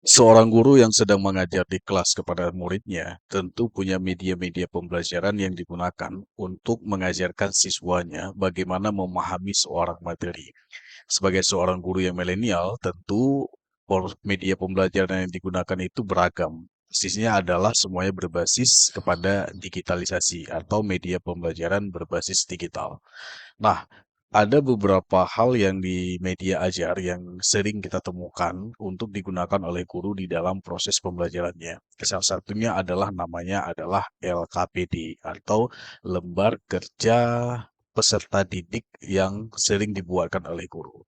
Seorang guru yang sedang mengajar di kelas kepada muridnya tentu punya media-media pembelajaran yang digunakan untuk mengajarkan siswanya bagaimana memahami seorang materi. Sebagai seorang guru yang milenial, tentu media pembelajaran yang digunakan itu beragam. Persisnya adalah semuanya berbasis kepada digitalisasi atau media pembelajaran berbasis digital. Nah, ada beberapa hal yang di media ajar yang sering kita temukan untuk digunakan oleh guru di dalam proses pembelajarannya. Salah satunya adalah namanya adalah LKPD atau lembar kerja peserta didik yang sering dibuatkan oleh guru.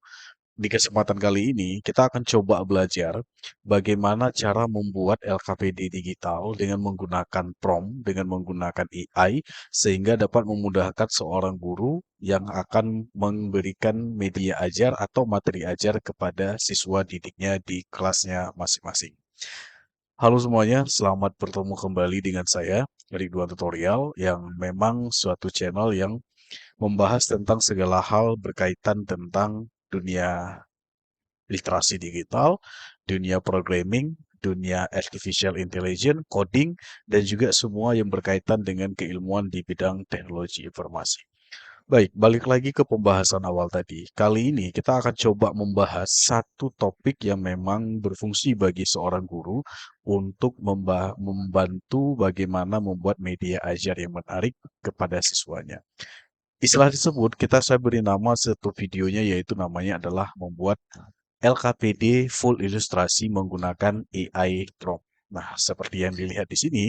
Di kesempatan kali ini, kita akan coba belajar bagaimana cara membuat LKPD digital dengan menggunakan prompt, dengan menggunakan AI, sehingga dapat memudahkan seorang guru yang akan memberikan media ajar atau materi ajar kepada siswa didiknya di kelasnya masing-masing. Halo semuanya, selamat bertemu kembali dengan saya, Ridwan Tutorial, yang memang suatu channel yang membahas tentang segala hal berkaitan tentang dunia literasi digital, dunia programming, dunia artificial intelligence, coding, dan juga semua yang berkaitan dengan keilmuan di bidang teknologi informasi. Baik, balik lagi ke pembahasan awal tadi. Kali ini kita akan coba membahas satu topik yang memang berfungsi bagi seorang guru untuk membantu bagaimana membuat media ajar yang menarik kepada siswanya. Istilah tersebut saya beri nama satu videonya yaitu namanya adalah membuat LKPD full ilustrasi menggunakan AI prompt. Nah, seperti yang dilihat di sini,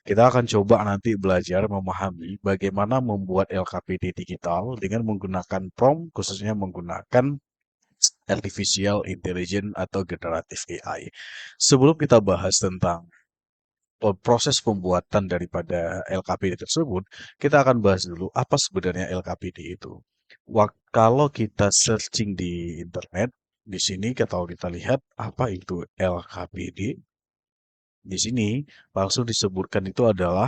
kita akan coba nanti belajar memahami bagaimana membuat LKPD digital dengan menggunakan prompt, khususnya menggunakan artificial intelligence atau generative AI. Sebelum kita bahas tentang proses pembuatan daripada LKPD tersebut, kita akan bahas dulu apa sebenarnya LKPD itu. Kalau kita searching di internet, di sini kalau kita lihat apa itu LKPD, di sini langsung disebutkan itu adalah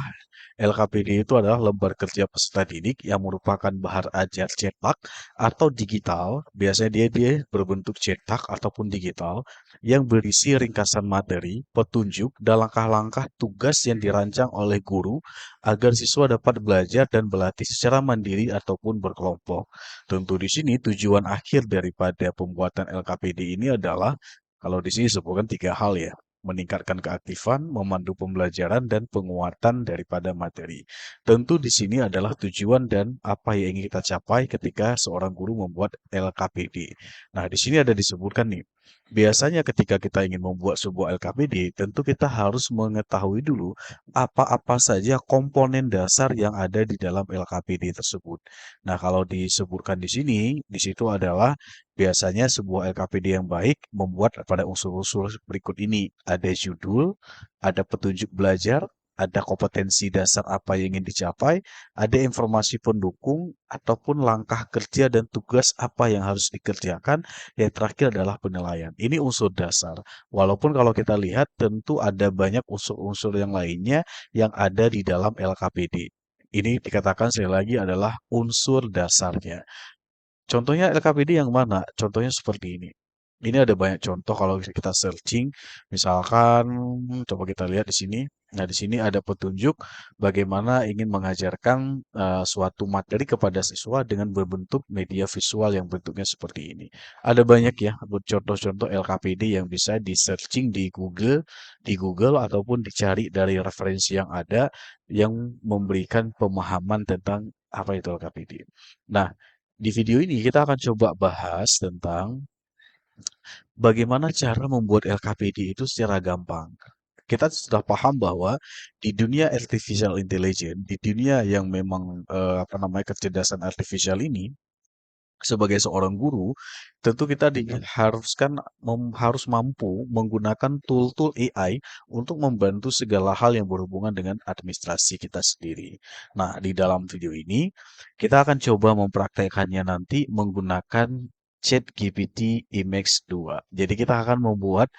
LKPD itu adalah lembar kerja peserta didik yang merupakan bahan ajar cetak atau digital. Biasanya dia berbentuk cetak ataupun digital yang berisi ringkasan materi, petunjuk, dan langkah-langkah tugas yang dirancang oleh guru agar siswa dapat belajar dan berlatih secara mandiri ataupun berkelompok. Tentu di sini tujuan akhir daripada pembuatan LKPD ini adalah kalau di sini disebutkan tiga hal ya, meningkatkan keaktifan, memandu pembelajaran, dan penguatan daripada materi. Tentu di sini adalah tujuan dan apa yang ingin kita capai ketika seorang guru membuat LKPD. Nah, di sini ada disebutkan nih, biasanya ketika kita ingin membuat sebuah LKPD, tentu kita harus mengetahui dulu apa-apa saja komponen dasar yang ada di dalam LKPD tersebut. Nah, kalau disebutkan di sini, di situ adalah biasanya sebuah LKPD yang baik membuat pada unsur-unsur berikut ini. Ada judul, ada petunjuk belajar, ada kompetensi dasar apa yang ingin dicapai, ada informasi pendukung, ataupun langkah kerja dan tugas apa yang harus dikerjakan. Yang terakhir adalah penilaian. Ini unsur dasar. Walaupun kalau kita lihat tentu ada banyak unsur-unsur yang lainnya yang ada di dalam LKPD. Ini dikatakan sekali lagi adalah unsur dasarnya. Contohnya LKPD yang mana? Contohnya seperti ini. Ini ada banyak contoh kalau kita searching, misalkan coba kita lihat di sini. Nah, di sini ada petunjuk bagaimana ingin mengajarkan suatu materi kepada siswa dengan berbentuk media visual yang bentuknya seperti ini. Ada banyak ya contoh-contoh LKPD yang bisa di searching di Google ataupun dicari dari referensi yang ada yang memberikan pemahaman tentang apa itu LKPD. Nah, di video ini kita akan coba bahas tentang bagaimana cara membuat LKPD itu secara gampang. Kita sudah paham bahwa di dunia artificial intelligence, di dunia yang memang apa namanya kecerdasan artificial ini, sebagai seorang guru, tentu kita harus mampu menggunakan tool-tool AI untuk membantu segala hal yang berhubungan dengan administrasi kita sendiri. Nah, di dalam video ini, kita akan coba mempraktekkannya nanti menggunakan ChatGPT Imax 2. Jadi kita akan membuat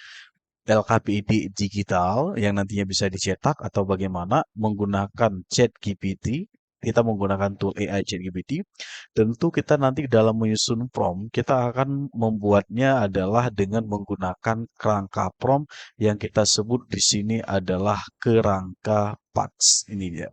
LKPD digital yang nantinya bisa dicetak atau bagaimana menggunakan ChatGPT kita menggunakan tool AI ChatGPT, tentu kita nanti dalam menyusun prompt, kita akan membuatnya adalah dengan menggunakan kerangka prompt yang kita sebut di sini adalah kerangka parts. Ini dia.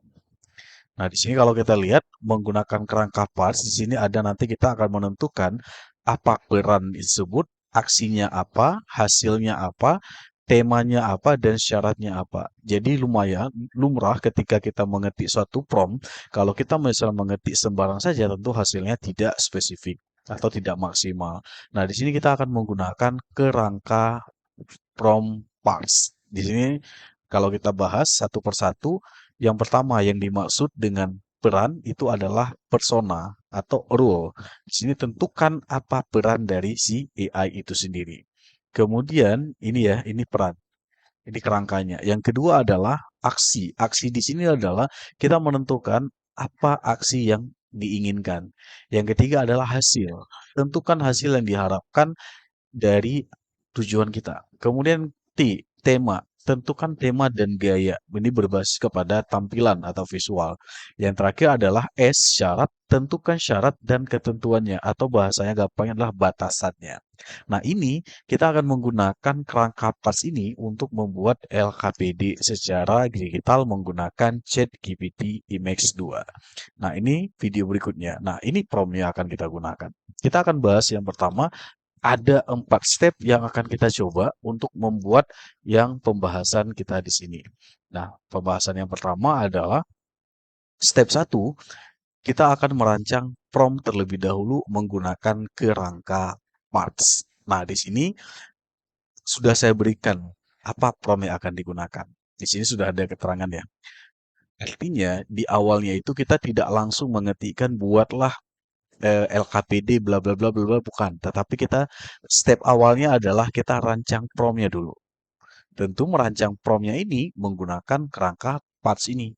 Nah, di sini kalau kita lihat menggunakan kerangka parts, di sini ada nanti kita akan menentukan apa peran tersebut, aksinya apa, hasilnya apa, temanya apa, dan syaratnya apa. Jadi lumayan lumrah ketika kita mengetik suatu prompt, kalau kita misalnya mengetik sembarang saja tentu hasilnya tidak spesifik atau tidak maksimal. Nah, di sini kita akan menggunakan kerangka prompt parts. Di sini kalau kita bahas satu persatu, yang pertama yang dimaksud dengan peran itu adalah persona atau role. Di sini tentukan apa peran dari si AI itu sendiri. Kemudian ini ya, ini peran. Ini kerangkanya. Yang kedua adalah aksi. Aksi di sini adalah kita menentukan apa aksi yang diinginkan. Yang ketiga adalah hasil. Tentukan hasil yang diharapkan dari tujuan kita. Kemudian tema. Tentukan tema dan gaya. Ini berbasis kepada tampilan atau visual. Yang terakhir adalah S, syarat. Tentukan syarat dan ketentuannya. Atau bahasanya gampangnya adalah batasannya. Nah, ini kita akan menggunakan kerangka parts ini untuk membuat LKPD secara digital menggunakan ChatGPT Image 2. Nah, ini video berikutnya. Nah, ini prompt yang akan kita gunakan. Kita akan bahas yang pertama, ada 4 step yang akan kita coba untuk membuat yang pembahasan kita di sini. Nah, pembahasan yang pertama adalah step 1, kita akan merancang prompt terlebih dahulu menggunakan kerangka parts. Nah, di sini sudah saya berikan apa prompt yang akan digunakan. Di sini sudah ada keterangan ya. Artinya, di awalnya itu kita tidak langsung mengetikkan buatlah LKPD bla bla bla bla bla, bukan. Tetapi kita step awalnya adalah kita rancang prompt-nya dulu. Tentu merancang prompt-nya ini menggunakan kerangka parts ini.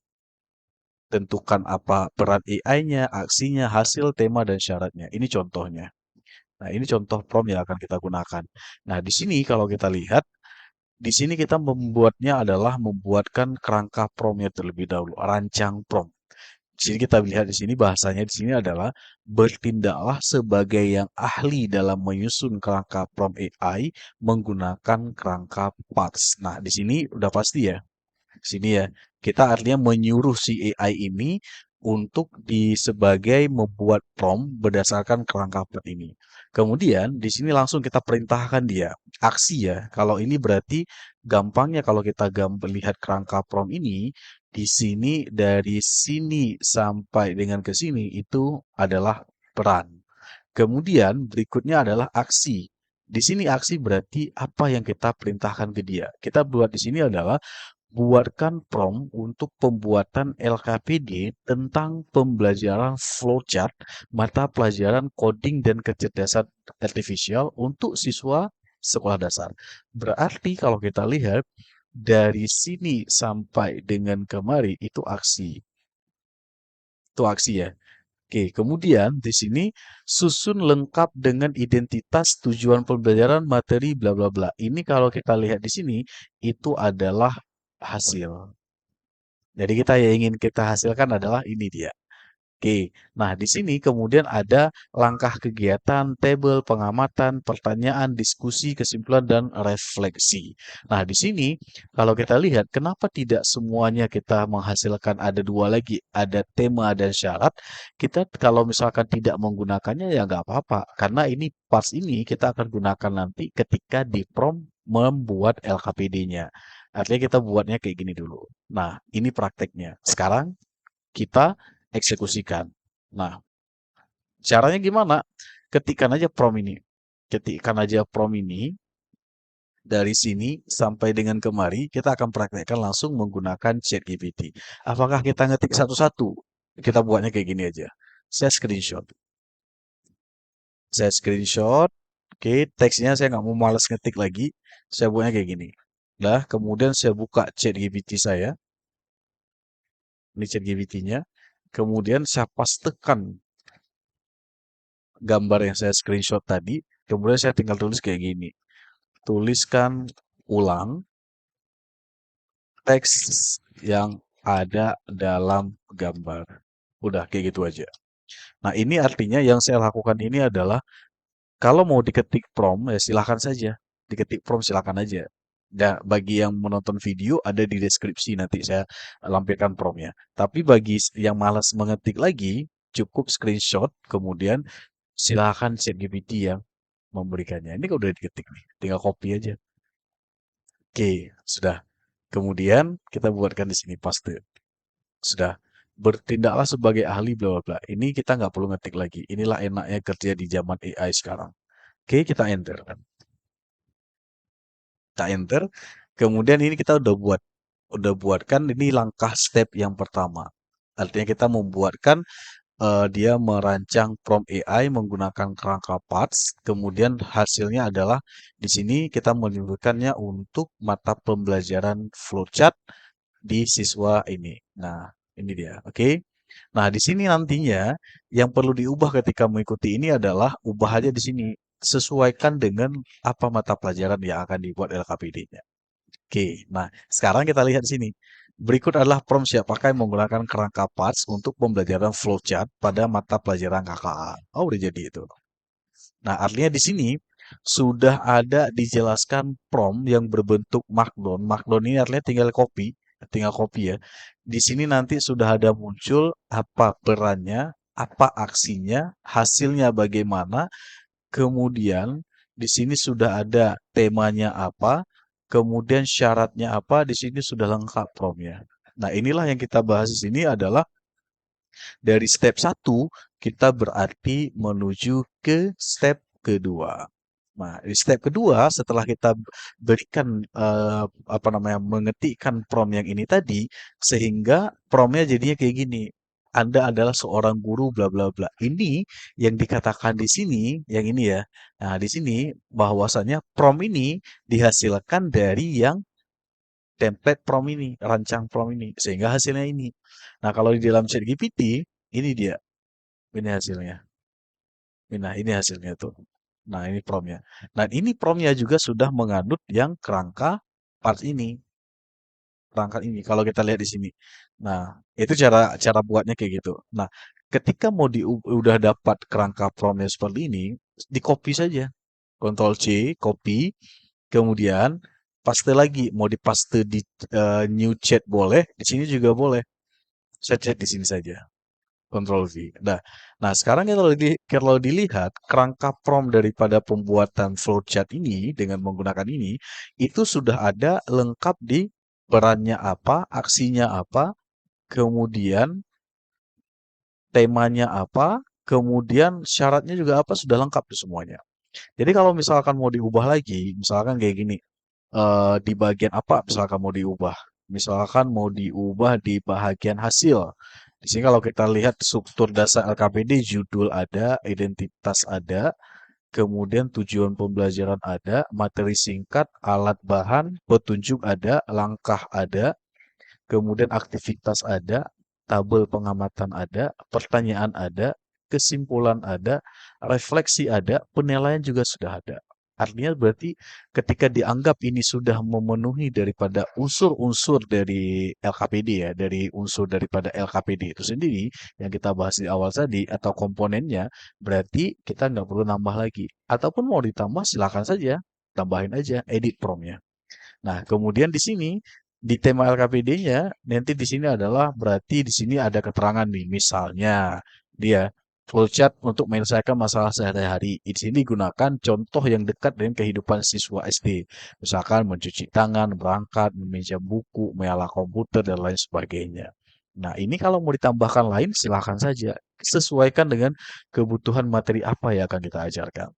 Tentukan apa peran AI-nya, aksinya, hasil, tema, dan syaratnya. Ini contohnya. Nah, ini contoh prompt yang akan kita gunakan. Nah, di sini kalau kita lihat, di sini kita membuatnya adalah membuatkan kerangka prompt-nya terlebih dahulu, rancang prompt. Di sini kita lihat di sini bahasanya di sini adalah bertindaklah sebagai yang ahli dalam menyusun kerangka prompt AI menggunakan kerangka parts. Nah, di sini udah pasti ya. Sini ya, kita artinya menyuruh si AI ini untuk sebagai membuat prompt berdasarkan kerangka prompt ini. Kemudian di sini langsung kita perintahkan dia aksi ya. Kalau ini berarti gampangnya kalau kita lihat kerangka prompt ini di sini dari sini sampai dengan ke sini itu adalah peran. Kemudian berikutnya adalah aksi. Di sini aksi berarti apa yang kita perintahkan ke dia. Kita buat di sini adalah buatkan prompt untuk pembuatan LKPD tentang pembelajaran flowchart mata pelajaran coding dan kecerdasan artifisial untuk siswa sekolah dasar. Berarti kalau kita lihat dari sini sampai dengan kemari itu aksi. Itu aksi ya. Oke, kemudian di sini susun lengkap dengan identitas tujuan pembelajaran materi bla bla bla. Ini kalau kita lihat di sini itu adalah hasil. Jadi kita yang ingin kita hasilkan adalah ini dia. Oke, nah di sini kemudian ada langkah kegiatan, tabel, pengamatan, pertanyaan, diskusi, kesimpulan, dan refleksi. Nah di sini kalau kita lihat kenapa tidak semuanya kita menghasilkan ada dua lagi, ada tema dan syarat. Kita kalau misalkan tidak menggunakannya ya nggak apa-apa, karena ini parts ini kita akan gunakan nanti ketika di prompt membuat LKPD-nya. Artinya kita buatnya kayak gini dulu. Nah, ini prakteknya. Sekarang kita eksekusikan. Nah, caranya gimana? Ketikkan aja prompt ini. Ketikkan aja prompt ini dari sini sampai dengan kemari, kita akan praktekkan langsung menggunakan ChatGPT. Apakah kita ngetik satu-satu? Kita buatnya kayak gini aja. Saya screenshot. Saya screenshot. Oke, teksnya saya nggak mau males ngetik lagi. Saya buatnya kayak gini. Nah, kemudian saya buka ChatGPT saya. Ini ChatGPT-nya. Kemudian saya pastekan gambar yang saya screenshot tadi, kemudian saya tinggal tulis kayak gini. Tuliskan ulang teks yang ada dalam gambar. Udah kayak gitu aja. Nah, ini artinya yang saya lakukan ini adalah kalau mau diketik prompt ya silahkan saja. Diketik prompt silahkan aja. Nah, bagi yang menonton video ada di deskripsi nanti saya lampirkan promptnya. Tapi bagi yang malas mengetik lagi, cukup screenshot kemudian silahkan ChatGPT yang memberikannya. Ini kalau udah diketik nih, tinggal copy aja. Oke, sudah. Kemudian kita buatkan di sini paste. Sudah. Bertindaklah sebagai ahli bla bla bla. Ini kita nggak perlu ngetik lagi. Inilah enaknya kerja di zaman AI sekarang. Oke, kita enter kan. Kita enter. Kemudian ini kita udah buatkan ini langkah step yang pertama. Artinya kita membuatkan dia merancang prompt AI menggunakan kerangka parts. Kemudian hasilnya adalah di sini kita menyebutkannya untuk mata pembelajaran flowchart di siswa ini. Nah, ini dia. Oke. Nah, di sini nantinya yang perlu diubah ketika mengikuti ini adalah ubah aja di sini. Sesuaikan dengan apa mata pelajaran yang akan dibuat LKPD-nya. Oke, nah sekarang kita lihat di sini. Berikut adalah prompt siap pakai menggunakan kerangka parts untuk pembelajaran flowchart pada mata pelajaran KKA. Oh, udah jadi itu. Nah, artinya di sini sudah ada dijelaskan prompt yang berbentuk markdown. Markdown ini artinya tinggal copy ya. Di sini nanti sudah ada muncul apa perannya, apa aksinya, hasilnya bagaimana, kemudian di sini sudah ada temanya apa, kemudian syaratnya apa, di sini sudah lengkap prompt-nya. Nah, inilah yang kita bahas di sini adalah dari step satu kita berarti menuju ke step kedua. Nah, di step kedua setelah kita berikan apa namanya mengetikkan prompt yang ini tadi sehingga promptnya jadinya kayak gini. Anda adalah seorang guru bla bla bla. Ini yang dikatakan di sini, yang ini ya. Nah, di sini bahwasannya prompt ini dihasilkan dari yang template prompt ini, rancang prompt ini, sehingga hasilnya ini. Nah, kalau di dalam ChatGPT, ini dia, ini hasilnya. Nah, ini hasilnya tuh. Nah, ini promptnya. Nah, ini promptnya juga sudah menganut yang kerangka parts ini, kerangka ini. Kalau kita lihat di sini. Nah, itu cara cara buatnya kayak gitu. Nah, ketika mau udah dapat kerangka promptnya seperti ini, di copy saja. Ctrl C, copy, kemudian paste lagi. Mau dipaste di new chat boleh, di sini juga boleh. Saya chat di sini saja. Ctrl V. Nah, sekarang kalau dilihat kerangka prompt daripada pembuatan flowchart ini dengan menggunakan ini itu sudah ada lengkap di perannya apa, aksinya apa, kemudian temanya apa, kemudian syaratnya juga apa sudah lengkap tuh semuanya. Jadi kalau misalkan mau diubah lagi, misalkan kayak gini, di bagian apa misalkan mau diubah? Misalkan mau diubah di bagian hasil. Di sini kalau kita lihat struktur dasar LKPD, judul ada, identitas ada, kemudian tujuan pembelajaran ada, materi singkat, alat bahan, petunjuk ada, langkah ada, kemudian aktivitas ada, tabel pengamatan ada, pertanyaan ada, kesimpulan ada, refleksi ada, penilaian juga sudah ada. Artinya berarti ketika dianggap ini sudah memenuhi daripada unsur-unsur dari LKPD ya, dari unsur daripada LKPD itu sendiri yang kita bahas di awal tadi atau komponennya, berarti kita nggak perlu nambah lagi. Ataupun mau ditambah silakan saja, tambahin aja, edit prompt-nya. Nah, kemudian di sini di tema LKPD-nya nanti di sini adalah berarti di sini ada keterangan nih, misalnya dia flowchart untuk menyelesaikan masalah sehari-hari. Di sini gunakan contoh yang dekat dengan kehidupan siswa SD. Misalkan mencuci tangan, berangkat, meminjam buku, menyala komputer, dan lain sebagainya. Nah, ini kalau mau ditambahkan lain, silakan saja. Sesuaikan dengan kebutuhan materi apa yang akan kita ajarkan.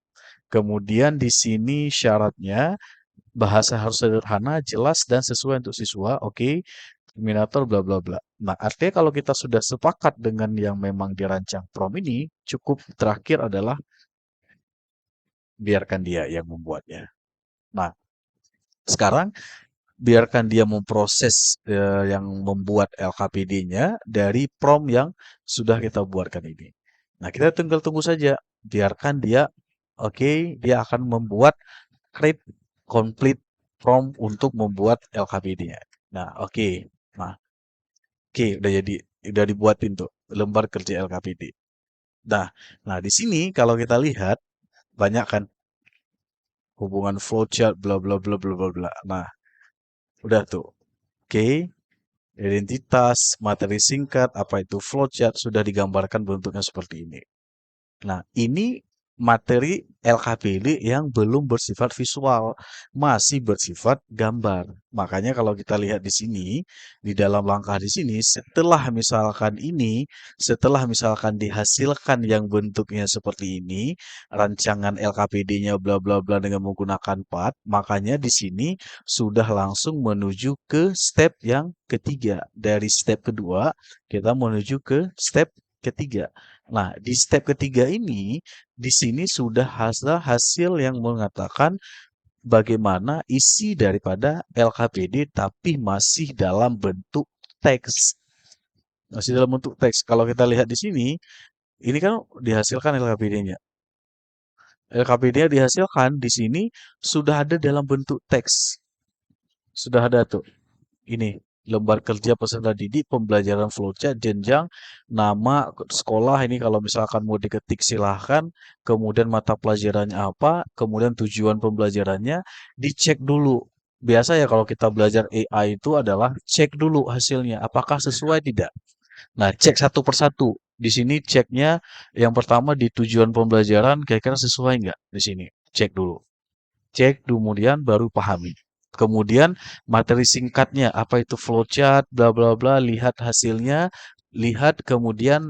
Kemudian di sini syaratnya bahasa harus sederhana, jelas, dan sesuai untuk siswa. Oke, Terminator, bla bla bla. Nah, artinya kalau kita sudah sepakat dengan yang memang dirancang prompt ini, cukup terakhir adalah biarkan dia yang membuatnya. Nah, sekarang biarkan dia memproses yang membuat LKPD-nya dari prompt yang sudah kita buatkan ini. Nah, kita tinggal tunggu saja. Biarkan dia, oke, dia akan membuat create complete prompt untuk membuat LKPD-nya. Nah, oke. Nah, oke, udah jadi. Udah dibuatin tuh lembar kerja LKPD. Nah, nah di sini kalau kita lihat banyak kan hubungan flowchart bla bla bla bla bla bla. Nah, udah tuh. Oke, identitas, materi singkat, apa itu flowchart sudah digambarkan bentuknya seperti ini. Nah, ini materi LKPD yang belum bersifat visual, masih bersifat gambar. Makanya kalau kita lihat di sini, di dalam langkah di sini, setelah misalkan dihasilkan yang bentuknya seperti ini, rancangan LKPD-nya bla bla bla dengan menggunakan part, makanya di sini sudah langsung menuju ke step yang ketiga. Dari step kedua, kita menuju ke step ketiga. Nah, di step ketiga ini, di sini sudah hasil hasil yang mengatakan bagaimana isi daripada LKPD tapi masih dalam bentuk teks. Masih dalam bentuk teks. Kalau kita lihat di sini, ini kan dihasilkan LKPD-nya. LKPD-nya dihasilkan di sini sudah ada dalam bentuk teks. Sudah ada tuh. Ini lembar kerja peserta didik pembelajaran flowchart jenjang nama sekolah ini kalau misalkan mau diketik silahkan kemudian mata pelajarannya apa kemudian tujuan pembelajarannya dicek dulu biasa ya kalau kita belajar AI itu adalah cek dulu hasilnya apakah sesuai tidak nah cek satu persatu di sini ceknya yang pertama di tujuan pembelajaran kira-kira sesuai nggak di sini cek dulu cek kemudian baru pahami. Kemudian materi singkatnya apa itu flowchart bla bla bla lihat hasilnya, lihat kemudian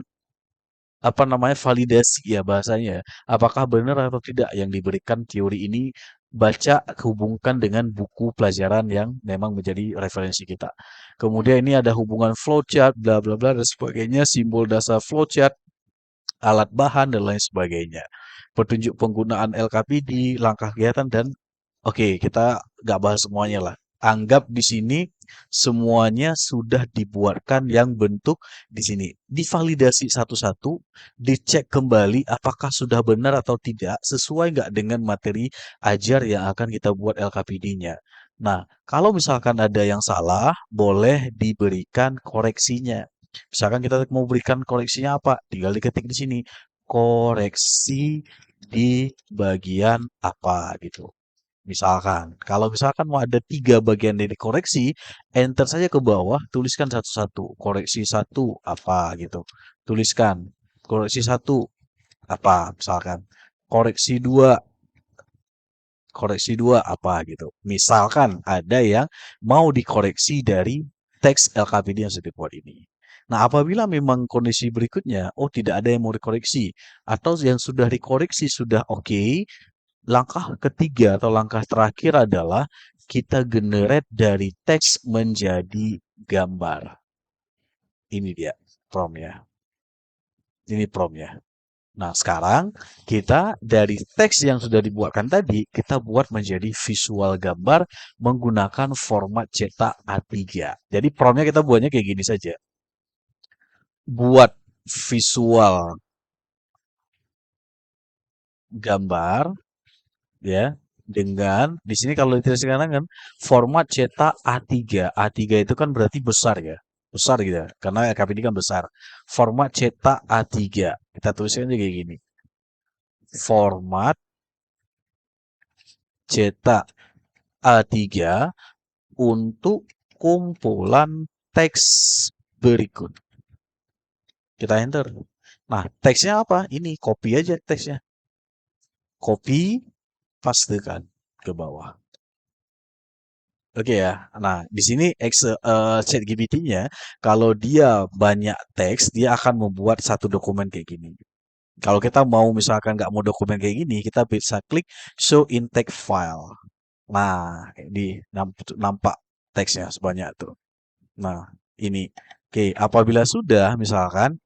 apa namanya validasi ya bahasanya. Apakah benar atau tidak yang diberikan teori ini baca hubungkan dengan buku pelajaran yang memang menjadi referensi kita. Kemudian ini ada hubungan flowchart bla bla bla dan sebagainya, simbol dasar flowchart alat bahan, dan lain sebagainya. Petunjuk penggunaan LKPD, langkah kegiatan, dan oke, kita nggak bahas semuanya lah. Anggap di sini semuanya sudah dibuatkan yang bentuk di sini. Divalidasi satu-satu, dicek kembali apakah sudah benar atau tidak, sesuai nggak dengan materi ajar yang akan kita buat LKPD-nya. Nah, kalau misalkan ada yang salah, boleh diberikan koreksinya. Misalkan kita mau berikan koreksinya apa? Tinggal diketik di sini. Koreksi di bagian apa gitu. Misalkan, kalau misalkan mau ada 3 bagian dari koreksi, enter saja ke bawah, tuliskan satu-satu. Koreksi satu apa gitu. Tuliskan. Koreksi satu apa misalkan. Koreksi dua apa gitu. Misalkan ada yang mau dikoreksi dari teks LKPD yang sudah dibuat ini. Nah, apabila memang kondisi berikutnya, oh tidak ada yang mau dikoreksi, atau yang sudah dikoreksi sudah oke, langkah ketiga atau langkah terakhir adalah kita generate dari teks menjadi gambar. Ini dia promnya. Ini promnya. Nah, sekarang kita dari teks yang sudah dibuatkan tadi, kita buat menjadi visual gambar menggunakan format cetak A3. Jadi promnya kita buatnya kayak gini saja. Buat visual gambar ya dengan di sini kalau dituliskan kan format cetak A3. A3 itu kan berarti besar ya. Besar gitu ya. Karena LKPD kan besar. Format cetak A3. Kita tuliskan aja kayak gini. Format cetak A3 untuk kumpulan teks berikut. Kita enter. Nah, teksnya apa? Ini copy aja teksnya. Copy, pastekan ke bawah. Oke ya. Nah, di sini ChatGPT-nya kalau dia banyak teks, dia akan membuat satu dokumen kayak gini. Kalau kita mau misalkan nggak mau dokumen kayak gini, kita bisa klik show in text file. Nah, di nampak teksnya sebanyak itu. Nah, ini. Oke, apabila sudah misalkan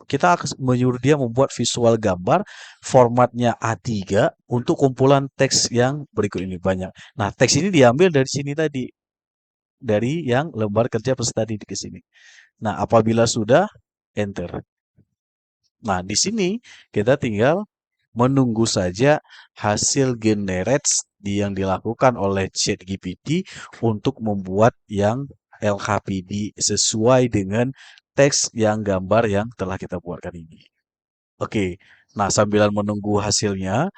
kita akan menyuruh dia membuat visual gambar formatnya A3 untuk kumpulan teks yang berikut ini banyak. Nah, teks ini diambil dari sini tadi, dari yang lembar kerja peserta didik ke sini. Nah, apabila sudah enter. Nah, di sini kita tinggal menunggu saja hasil generate yang dilakukan oleh ChatGPT untuk membuat yang LKPD sesuai dengan teks yang gambar yang telah kita buatkan ini. Oke, nah sambil menunggu hasilnya,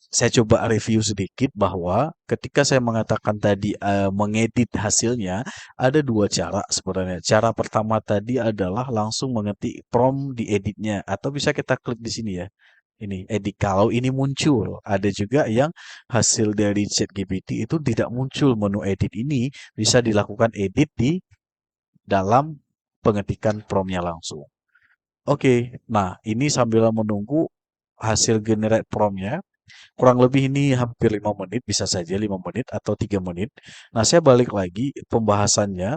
saya coba review sedikit bahwa ketika saya mengatakan tadi mengedit hasilnya, ada dua cara sebenarnya. Cara pertama tadi adalah langsung mengetik prompt di editnya, atau bisa kita klik di sini ya. Ini edit. Kalau ini muncul, ada juga yang hasil dari ChatGPT itu tidak muncul menu edit ini, bisa dilakukan edit di dalam pengetikan promptnya langsung. Oke, nah ini sambil menunggu hasil generate promptnya, kurang lebih ini hampir 5 menit, bisa saja 5 menit atau 3 menit. Nah, saya balik lagi pembahasannya.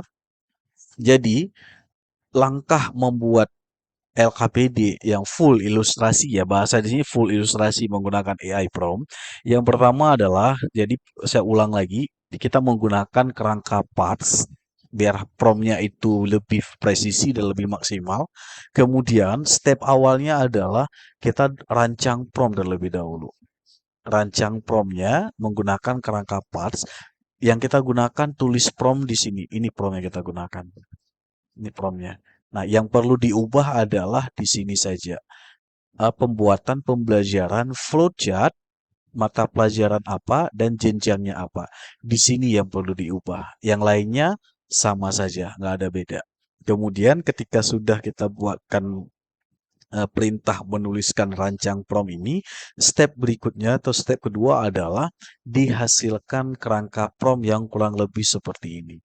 Jadi, langkah membuat LKPD yang full ilustrasi ya, bahasa di sini full ilustrasi menggunakan AI prompt. Yang pertama adalah, jadi saya ulang lagi, kita menggunakan kerangka parts biar promptnya itu lebih presisi dan lebih maksimal. Kemudian step awalnya adalah kita rancang prompt terlebih dahulu. Rancang promptnya menggunakan kerangka parts. Yang kita gunakan tulis prompt di sini. Ini prompt yang kita gunakan. Ini promptnya. Nah, yang perlu diubah adalah di sini saja. Pembuatan pembelajaran flowchart, mata pelajaran apa, dan jenjangnya apa. Di sini yang perlu diubah. Yang lainnya sama saja, nggak ada beda. Kemudian ketika sudah kita buatkan perintah menuliskan rancang prompt ini, step berikutnya atau step kedua adalah dihasilkan kerangka prompt yang kurang lebih seperti ini.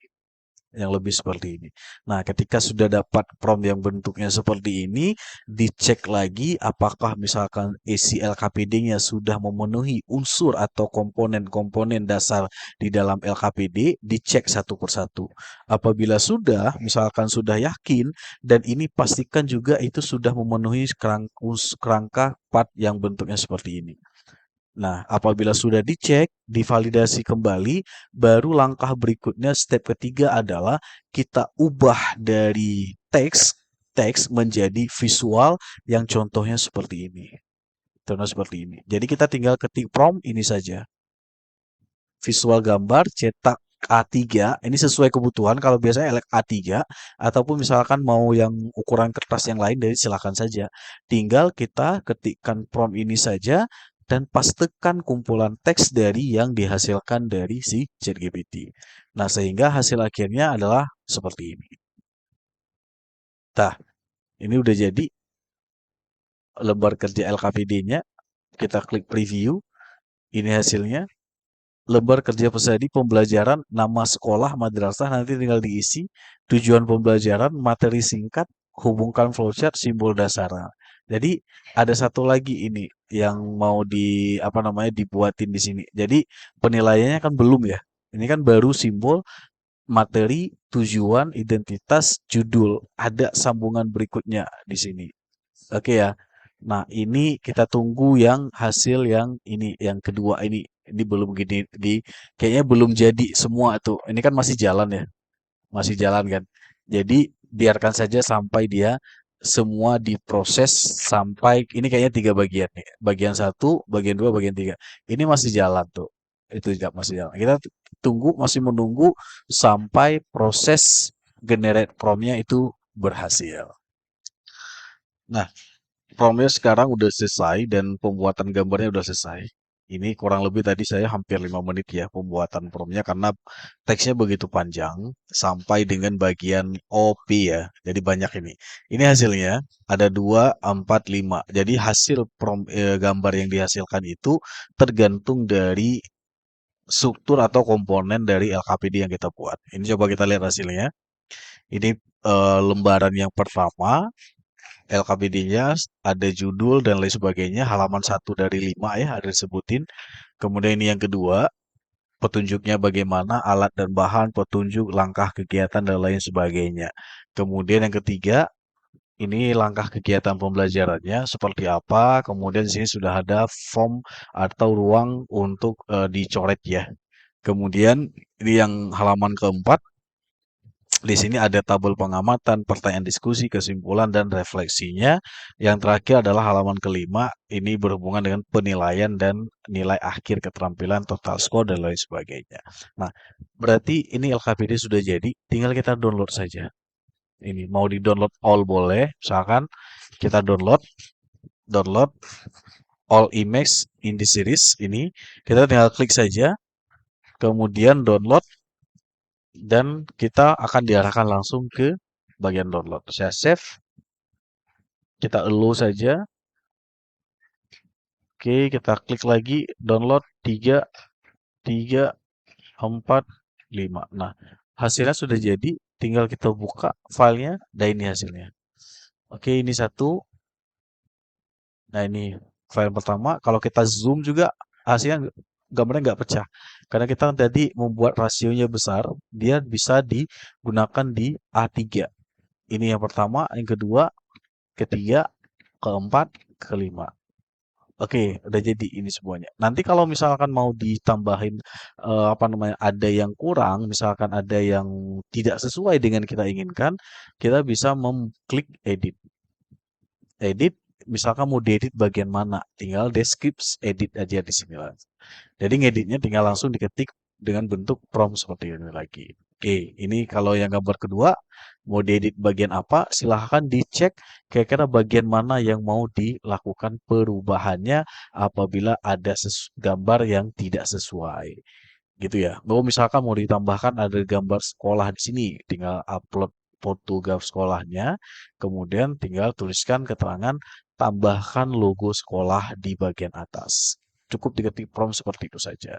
Yang lebih seperti ini. Nah, ketika sudah dapat prompt yang bentuknya seperti ini, dicek lagi apakah misalkan isi LKPD-nya sudah memenuhi unsur atau komponen-komponen dasar di dalam LKPD, dicek satu persatu. Apabila sudah, misalkan sudah yakin, dan ini pastikan juga itu sudah memenuhi kerangka part yang bentuknya seperti ini. Nah, apabila sudah dicek, divalidasi kembali, baru langkah berikutnya step ketiga adalah kita ubah dari teks menjadi visual yang contohnya seperti ini. Contohnya seperti ini. Jadi kita tinggal ketik prompt ini saja. Visual gambar cetak A3, ini sesuai kebutuhan. Kalau biasanya A3 ataupun misalkan mau yang ukuran kertas yang lain, dari silakan saja. Tinggal kita ketikkan prompt ini saja dan pastekan kumpulan teks dari yang dihasilkan dari si ChatGPT. Nah, sehingga hasil akhirnya adalah seperti ini. Nah, ini udah jadi lembar kerja LKPD-nya. Kita klik preview. Ini hasilnya. Lembar kerja peserta pembelajaran, nama sekolah, madrasah, nanti tinggal diisi, tujuan pembelajaran, materi singkat, hubungkan flowchart, simbol dasar. Jadi ada satu lagi ini yang mau dibuatin di sini. Jadi penilaiannya kan belum ya. Ini kan baru simbol, materi, tujuan, identitas, judul. Ada sambungan berikutnya di sini. Oke ya. Nah, ini kita tunggu yang hasil yang ini, yang kedua ini. Ini belum gini, kayaknya belum jadi semua tuh. Ini kan masih jalan ya, masih jalan kan. Jadi biarkan saja sampai dia semua diproses sampai ini kayaknya tiga bagian nih. Bagian satu, bagian dua, bagian tiga. Ini masih jalan tuh. Itu juga masih jalan. Kita tunggu, masih menunggu sampai proses generate prompt-nya itu berhasil. Nah, prompt-nya sekarang udah selesai dan pembuatan gambarnya udah selesai. Ini kurang lebih tadi saya hampir 5 menit ya pembuatan prompt-nya karena teksnya begitu panjang sampai dengan bagian OP ya. Jadi banyak ini. Ini hasilnya ada 2, 4, 5. Jadi hasil prompt gambar yang dihasilkan itu tergantung dari struktur atau komponen dari LKPD yang kita buat. Ini coba kita lihat hasilnya. Ini lembaran yang pertama. LKPD-nya ada judul dan lain sebagainya, halaman 1 dari 5 ya, ada disebutin. Kemudian ini yang kedua, petunjuknya bagaimana, alat dan bahan, petunjuk, langkah kegiatan, dan lain sebagainya. Kemudian yang ketiga, ini langkah kegiatan pembelajarannya seperti apa. Kemudian di sini sudah ada form atau ruang untuk dicoret ya. Kemudian ini yang halaman keempat, di sini ada tabel pengamatan, pertanyaan diskusi, kesimpulan, dan refleksinya. Yang terakhir adalah halaman kelima. Ini berhubungan dengan penilaian dan nilai akhir keterampilan, total score, dan lain sebagainya. Nah, berarti ini LKPD sudah jadi, tinggal kita download saja. Ini mau di-download all boleh. Misalkan kita download all image in the series ini, kita tinggal klik saja, kemudian download, dan kita akan diarahkan langsung ke bagian download. Saya save, kita allow saja. Oke, kita klik lagi download 3, 4, 5. Nah, hasilnya sudah jadi, tinggal kita buka filenya, dan ini hasilnya. Oke, ini satu. Nah, ini file pertama. Kalau kita zoom juga, hasilnya gambarnya nggak pecah. Karena kita tadi membuat rasionya besar, dia bisa digunakan di A3. Ini yang pertama, yang kedua, ketiga, keempat, kelima. Oke, udah jadi ini semuanya. Nanti kalau misalkan mau ditambahin apa namanya, ada yang kurang, misalkan ada yang tidak sesuai dengan kita inginkan, kita bisa mengklik edit. Edit, misalkan mau diedit bagian mana, tinggal descripts edit aja di sini lah. Jadi ngeditnya tinggal langsung diketik dengan bentuk prompt seperti ini lagi. Oke, ini kalau yang gambar kedua, mau diedit bagian apa, silahkan dicek kira-kira bagian mana yang mau dilakukan perubahannya apabila ada gambar yang tidak sesuai. Gitu ya. Bahwa misalkan mau ditambahkan ada gambar sekolah di sini, tinggal upload foto gambar sekolahnya, kemudian tinggal tuliskan keterangan tambahkan logo sekolah di bagian atas. Cukup diketik prompt seperti itu saja.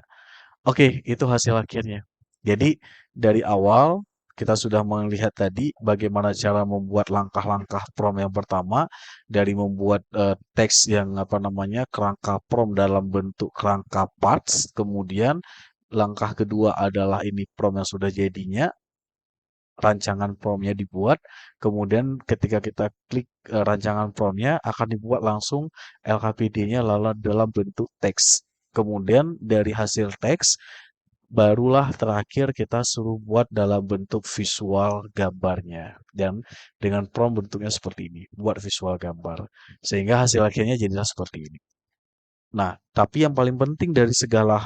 Oke, itu hasil akhirnya. Jadi dari awal kita sudah melihat tadi bagaimana cara membuat langkah-langkah prompt yang pertama, dari membuat teks yang apa namanya, kerangka prompt dalam bentuk kerangka parts, kemudian langkah kedua adalah ini prompt yang sudah jadinya, rancangan promptnya dibuat, kemudian ketika kita klik rancangan promptnya akan dibuat langsung LKPD-nya lalu dalam bentuk teks. Kemudian dari hasil teks, barulah terakhir kita suruh buat dalam bentuk visual gambarnya. Dan dengan prompt bentuknya seperti ini, buat visual gambar. Sehingga hasil akhirnya jadilah seperti ini. Nah, tapi yang paling penting dari segala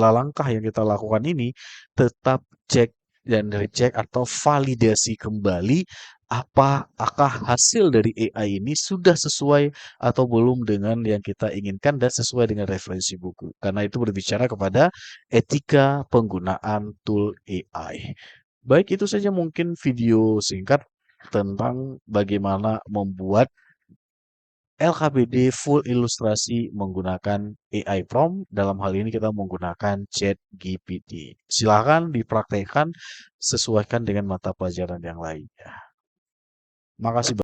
langkah yang kita lakukan ini, tetap cek dan recheck atau validasi kembali apakah hasil dari AI ini sudah sesuai atau belum dengan yang kita inginkan dan sesuai dengan referensi buku. Karena itu berbicara kepada etika penggunaan tool AI. Baik, itu saja mungkin video singkat tentang bagaimana membuat LKPD full ilustrasi menggunakan AI prompt. Dalam hal ini kita menggunakan ChatGPT. Silakan dipraktekkan, sesuaikan dengan mata pelajaran yang lainnya. Makasih.